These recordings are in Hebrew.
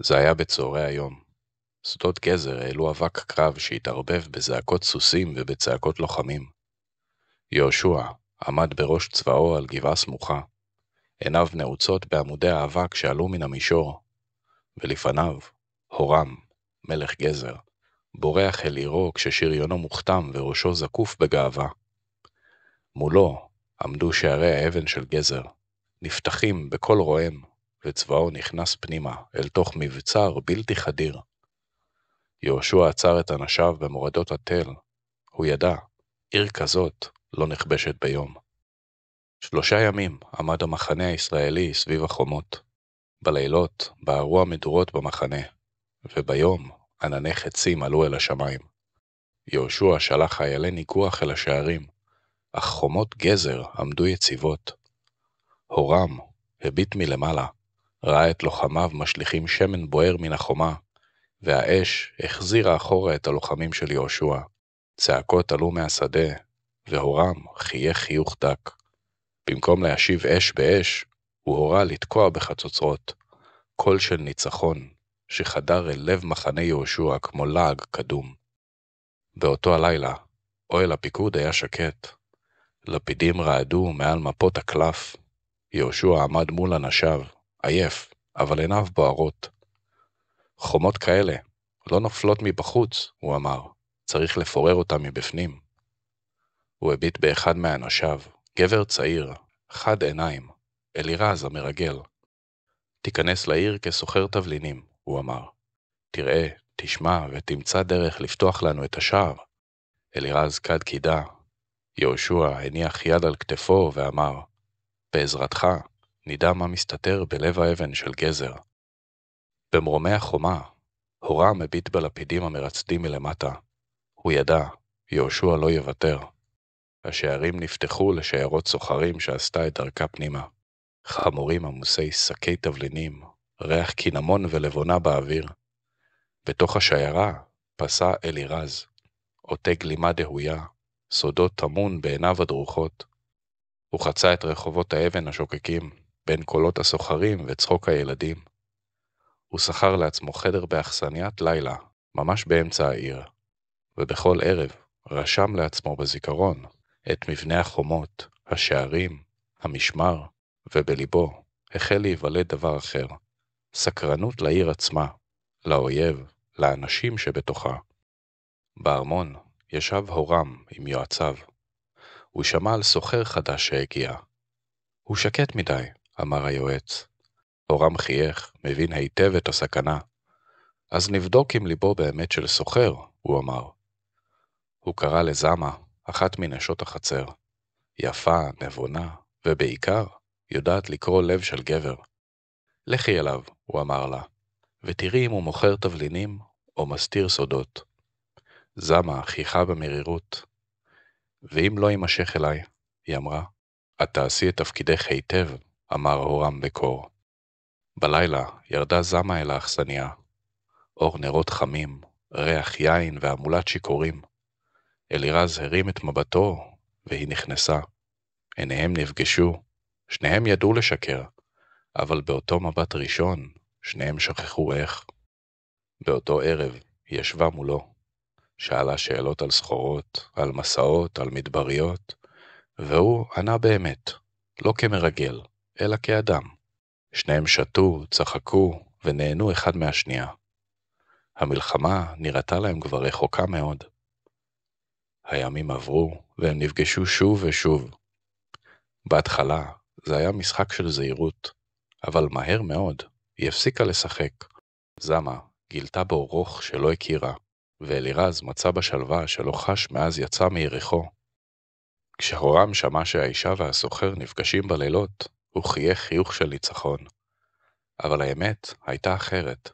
זה היה בצהרי היום. שדות גזר העלו אבק קרב שהתערבב בזעקות סוסים ובצעקות לוחמים. יהושע עמד בראש צבאו על גבעה סמוכה, עיניו נעוצות בעמודי האבק שעלו מן המישור, ולפניו הורם, מלך גזר, בורח אל עירו כששריונו מוכתם וראשו זקוף בגאווה. מולו עמדו שערי האבן של גזר, נפתחים בקול רועם, וצבאו נכנס פנימה אל תוך מבצר בלתי חדיר. יהושע עצר את אנשיו במורדות התל. הוא ידע, עיר כזאת לא נכבשת ביום. 3 ימים עמד המחנה הישראלי סביב החומות. בלילות בערו המדורות במחנה, וביום ענני חצים עלו אל השמיים. יהושע שלח חיילי ניגוח אל השערים, אך חומות גזר עמדו יציבות. הורם הביט מלמעלה, ראה את לוחמיו משליכים שמן בוער מן החומה, והאש החזירה אחורה את הלוחמים של יהושע. צעקות עלו מהשדה, והורם חייך חיוך דק. במקום להשיב אש באש, הוא הורה לתקוע בחצוצרות, קול של ניצחון, שחדר אל לב מחנה יהושע כמו לעג קדום. באותו הלילה, אוהל הפיקוד היה שקט. לפידים רעדו מעל מפות הקלף. יהושע עמד מול אנשיו, עייף, אבל עיניו בוערות. חומות כאלה לא נופלות מבחוץ, הוא אמר, צריך לפורר אותם מבפנים. הוא הביט באחד מאנשיו, גבר צעיר, חד עיניים, אלירז המרגל. תיכנס לעיר כסוחר תבלינים, הוא אמר. תראה, תשמע ותמצא דרך לפתוח לנו את השער. אלירז קד קידה. יהושע הניח יד על כתפו ואמר, בעזרתך נדע מה מסתתר בלב האבן של גזר. במרומי החומה, הורם הביט בלפידים המרצדים מלמטה. הוא ידע, יהושע לא יוותר. השערים נפתחו לשיירות סוחרים שעשתה את דרכה פנימה. חמורים עמוסי שקי תבלינים, ריח קינמון ולבונה באוויר. בתוך השיירה פסע אלירז, עוטה גלימה דהויה, סודות טמון בעיניו הדרוכות. הוא חצה את רחובות האבן השוקקים, בין קולות הסוחרים וצחוק הילדים. הוא שכר לעצמו חדר באכסניית לילה, ממש באמצע העיר, ובכל ערב רשם לעצמו בזיכרון את מבנה החומות, השערים, המשמר, ובליבו החל להיוולד דבר אחר, סקרנות לעיר עצמה, לאויב, לאנשים שבתוכה. בארמון ישב הורם עם יועציו. הוא שמע על סוחר חדש שהגיע. הוא שקט מדי, אמר היועץ. הורם חייך, מבין היטב את הסכנה. אז נבדוק אם ליבו באמת של סוחר, הוא אמר. הוא קרא לזמה, אחת מנשות החצר. יפה, נבונה, ובעיקר יודעת לקרוא לב של גבר. לכי אליו, הוא אמר לה, ותראי אם הוא מוכר תבלינים או מסתיר סודות. זמה חייכה במרירות. ואם לא יימשך אליי, היא אמרה, את תעשי את תפקידך היטב, אמר הורם בקור. בלילה ירדה זמה אל האכסניה. אור נרות חמים, ריח יין ועמולת שיכורים. אלירז הרים את מבטו, והיא נכנסה. עיניהם נפגשו, שניהם ידעו לשקר, אבל באותו מבט ראשון, שניהם שכחו איך. באותו ערב היא ישבה מולו, שאלה שאלות על סחורות, על מסעות, על מדבריות, והוא ענה באמת, לא כמרגל, אלא כאדם. שניהם שתו, צחקו ונהנו אחד מהשנייה. המלחמה נראתה להם כבר רחוקה מאוד. הימים עברו והם נפגשו שוב ושוב. בהתחלה זה היה משחק של זהירות, אבל מהר מאוד היא הפסיקה לשחק. זמה גילתה בו רוך שלא הכירה, ואלירז מצא בשלווה שלא חש מאז יצא מיריחו. כשהורם שמע שהאישה והסוחר נפגשים בלילות, הוא חייך חיוך של ניצחון. אבל האמת הייתה אחרת,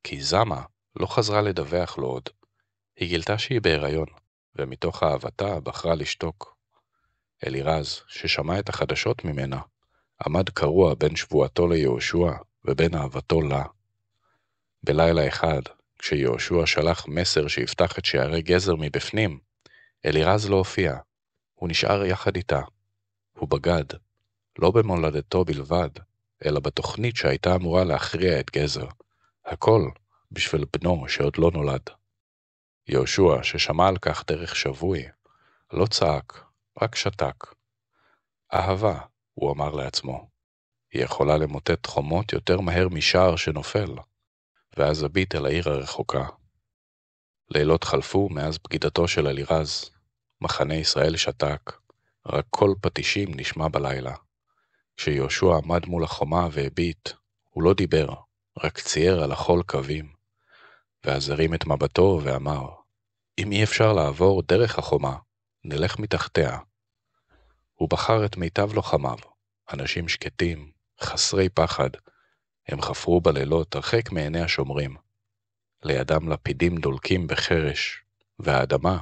כי זמה לא חזרה לדווח לו עוד. היא גילתה שהיא בהיריון, ומתוך אהבתה בחרה לשתוק. אלירז, ששמע את החדשות ממנה, עמד קרוע בין שבועתו ליהושע ובין אהבתו לה. בלילה אחד, כשיהושע שלח מסר שיפתח את שערי גזר מבפנים, אלירז לא הופיע. הוא נשאר יחד איתה. הוא בגד, לא במולדתו בלבד, אלא בתוכנית שהייתה אמורה להכריע את גזר, הכל בשביל בנו שעוד לא נולד. יהושע, ששמע על כך דרך שבוי, לא צעק, רק שתק. אהבה, הוא אמר לעצמו, היא יכולה למוטט חומות יותר מהר משער שנופל, ואז הביט אל העיר הרחוקה. לילות חלפו מאז בגידתו של אלירז. מחנה ישראל שתק, רק קול פטישים נשמע בלילה. כשיהושע עמד מול החומה והביט, הוא לא דיבר, רק צייר על החול קווים. ואז הרים את מבטו ואמר, אם אי אפשר לעבור דרך החומה, נלך מתחתיה. הוא בחר את מיטב לוחמיו, אנשים שקטים, חסרי פחד. הם חפרו בלילות הרחק מעיני השומרים. לידם לפידים דולקים בחרש, והאדמה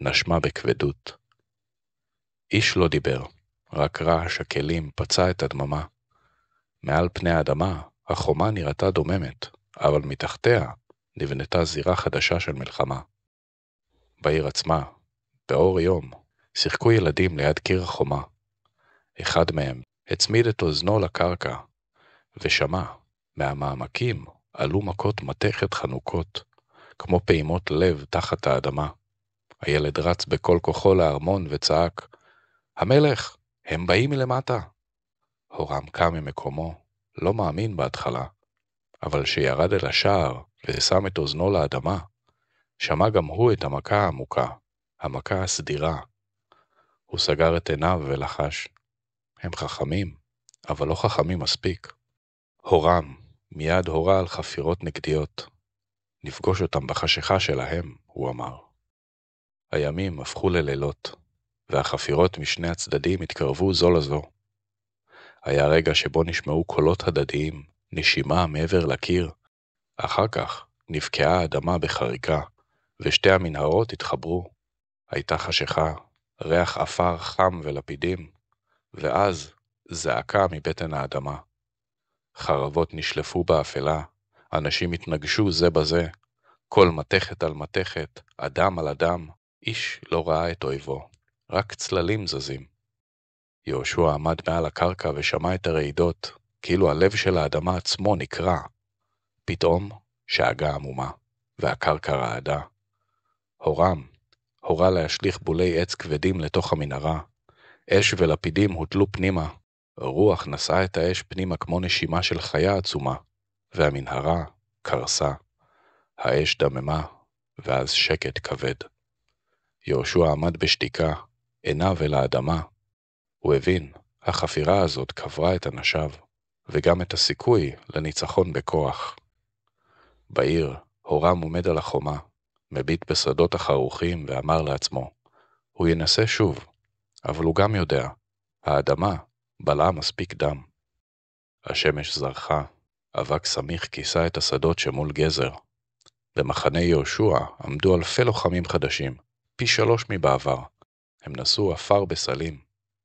נשמה בכבדות. איש לא דיבר, רק רעש הכלים פצע את הדממה. מעל פני האדמה החומה נראתה דוממת, אבל מתחתיה נבנתה זירה חדשה של מלחמה. בעיר עצמה, באור יום, שיחקו ילדים ליד קיר החומה. אחד מהם הצמיד את אוזנו לקרקע, ושמע, מהמעמקים עלו מכות מתכת חנוכות, כמו פעימות לב תחת האדמה. הילד רץ בכל כוחו לארמון וצעק, המלך, הם באים מלמטה. הורם קם ממקומו, לא מאמין בהתחלה, אבל שירד אל השער ושם את אוזנו לאדמה, שמע גם הוא את המכה העמוקה, המכה הסדירה. הוא סגר את עיניו ולחש, הם חכמים, אבל לא חכמים מספיק. הורם מיד הורה על חפירות נגדיות. נפגוש אותם בחשיכה שלהם, הוא אמר. הימים הפכו ללילות, והחפירות משני הצדדים התקרבו זו לזו. היה רגע שבו נשמעו קולות הדדיים, נשימה מעבר לקיר. אחר כך נבקעה האדמה בחריקה, ושתי המנהרות התחברו. הייתה חשיכה, ריח אפר חם ולפידים, ואז זעקה מבטן האדמה. חרבות נשלפו באפלה, אנשים התנגשו זה בזה, כל מתכת על מתכת, אדם על אדם, איש לא ראה את אויבו, רק צללים זזים. יהושע עמד מעל הקרקע ושמע את הרעידות, כאילו הלב של האדמה עצמו נקרע. פתאום שאגה עמומה, והקרקע רעדה. הורם הורה להשליך בולי עץ כבדים לתוך המנהרה. אש ולפידים הוטלו פנימה. רוח נשאה את האש פנימה כמו נשימה של חיה עצומה, והמנהרה קרסה. האש דממה, ואז שקט כבד. יהושע עמד בשתיקה, עיניו אל האדמה. הוא הבין, החפירה הזאת קברה את אנשיו, וגם את הסיכוי לניצחון בכוח. בעיר, הורם עומד על החומה, מביט בשדות החרוכים ואמר לעצמו, הוא ינסה שוב, אבל הוא גם יודע, האדמה בלעה מספיק דם. השמש זרחה, אבק סמיך כיסה את השדות שמול גזר. במחנה יהושע עמדו אלפי לוחמים חדשים, פי 3 מבעבר. הם נשאו אפר בסלים,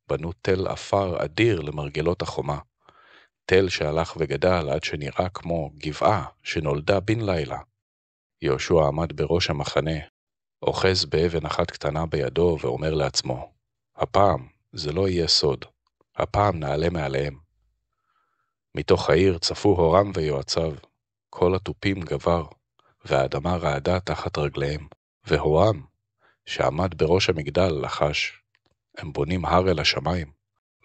בנו תל אפר אדיר למרגלות החומה. תל שהלך וגדל עד שנראה כמו גבעה שנולדה בן לילה. יהושע עמד בראש המחנה, אוחז באבן אחת קטנה בידו ואומר לעצמו, הפעם זה לא יהיה סוד, הפעם נעלה מעליהם. מתוך העיר צפו הורם ויועציו, כל הטופים גבר, והאדמה רעדה תחת רגליהם, והורם, שעמד בראש המגדל, לחש, הם בונים הר אל השמיים,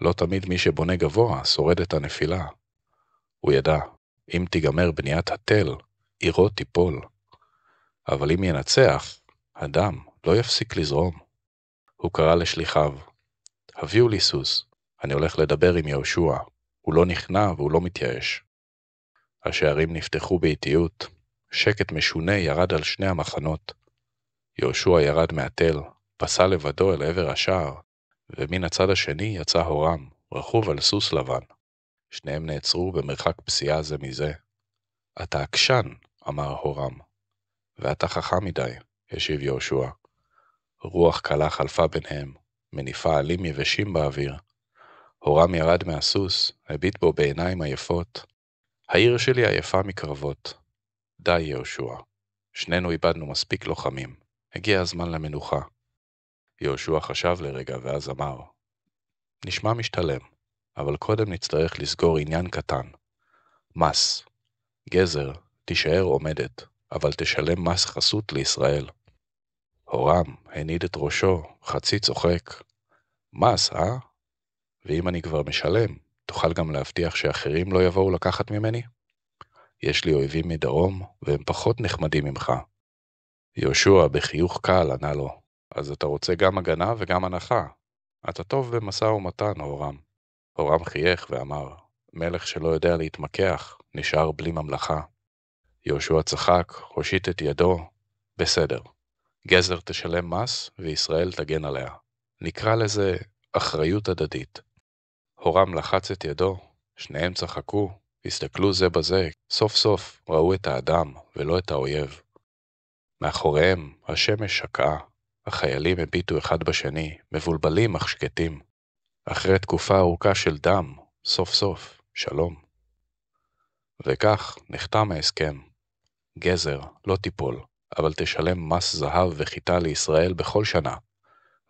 לא תמיד מי שבונה גבוה שורד את הנפילה. הוא ידע, אם תיגמר בניית התל, עירו תיפול. אבל אם ינצח, הדם לא יפסיק לזרום. הוא קרא לשליחיו, הביאו לי סוס, אני הולך לדבר עם יהושע, הוא לא נכנע והוא לא מתייאש. השערים נפתחו באיטיות, שקט משונה ירד על שני המחנות. יהושע ירד מהתל, פסע לבדו אל עבר השער, ומן הצד השני יצא הורם, רכוב על סוס לבן. שניהם נעצרו במרחק פסיעה זה מזה. אתה עקשן, אמר הורם. ואתה חכם מדי, השיב יהושע. רוח קלה חלפה ביניהם, מניפה עלים יבשים באוויר. הורם ירד מהסוס, הביט בו בעיניים עייפות. העיר שלי עייפה מקרבות. די יהושע, שנינו איבדנו מספיק לוחמים, הגיע הזמן למנוחה. יהושע חשב לרגע ואז אמר, נשמע משתלם, אבל קודם נצטרך לסגור עניין קטן. מס. גזר תישאר עומדת, אבל תשלם מס חסות לישראל. הורם הניד את ראשו, חצי צוחק. מס, אה? ואם אני כבר משלם, תוכל גם להבטיח שאחרים לא יבואו לקחת ממני? יש לי אויבים מדרום, והם פחות נחמדים ממך. יהושע בחיוך קל ענה לו, אז אתה רוצה גם הגנה וגם הנחה. אתה טוב במשא ומתן, הורם. הורם חייך ואמר, מלך שלא יודע להתמקח, נשאר בלי ממלכה. יהושע צחק, הושיט את ידו, בסדר. גזר תשלם מס וישראל תגן עליה. נקרא לזה אחריות הדדית. הורם לחץ את ידו, שניהם צחקו, הסתכלו זה בזה, סוף סוף ראו את האדם ולא את האויב. מאחוריהם השמש שקעה, החיילים הביטו אחד בשני, מבולבלים אך שקטים. אחרי תקופה ארוכה של דם, סוף סוף, שלום. וכך נחתם ההסכם. גזר לא תיפול, אבל תשלם מס זהב וחיטה לישראל בכל שנה,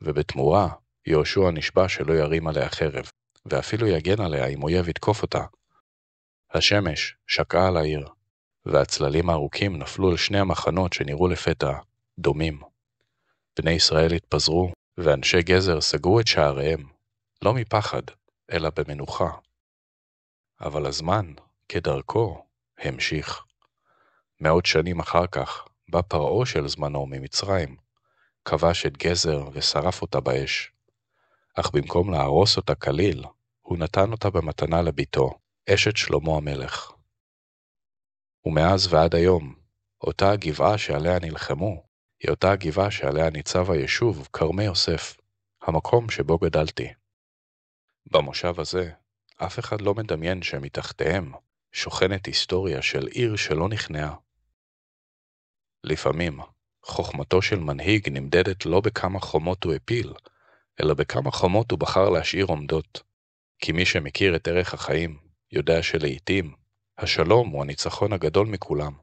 ובתמורה יהושע נשבע שלא ירים עליה חרב, ואפילו יגן עליה אם אויב יתקוף אותה. השמש שקעה על העיר, והצללים הארוכים נפלו על שני המחנות שנראו לפתע דומים. בני ישראל התפזרו, ואנשי גזר סגרו את שעריהם, לא מפחד, אלא במנוחה. אבל הזמן, כדרכו, המשיך. מאות שנים אחר כך, בא פרעה של זמנו ממצרים, כבש את גזר ושרף אותה באש. אך במקום להרוס אותה כליל, הוא נתן אותה במתנה לביתו, אשת שלמה המלך. ומאז ועד היום, אותה הגבעה שעליה נלחמו, היא אותה הגבעה שעליה ניצב היישוב כרמי יוסף, המקום שבו גדלתי. במושב הזה, אף אחד לא מדמיין שמתחתיהם שוכנת היסטוריה של עיר שלא נכנעה. לפעמים, חוכמתו של מנהיג נמדדת לא בכמה חומות הוא הפיל, אלא בכמה חומות הוא בחר להשאיר עומדות. כי מי שמכיר את ערך החיים, יודע שלעיתים, השלום הוא הניצחון הגדול מכולם.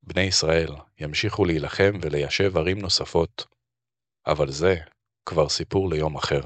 בני ישראל ימשיכו להילחם וליישב ערים נוספות, אבל זה כבר סיפור ליום אחר.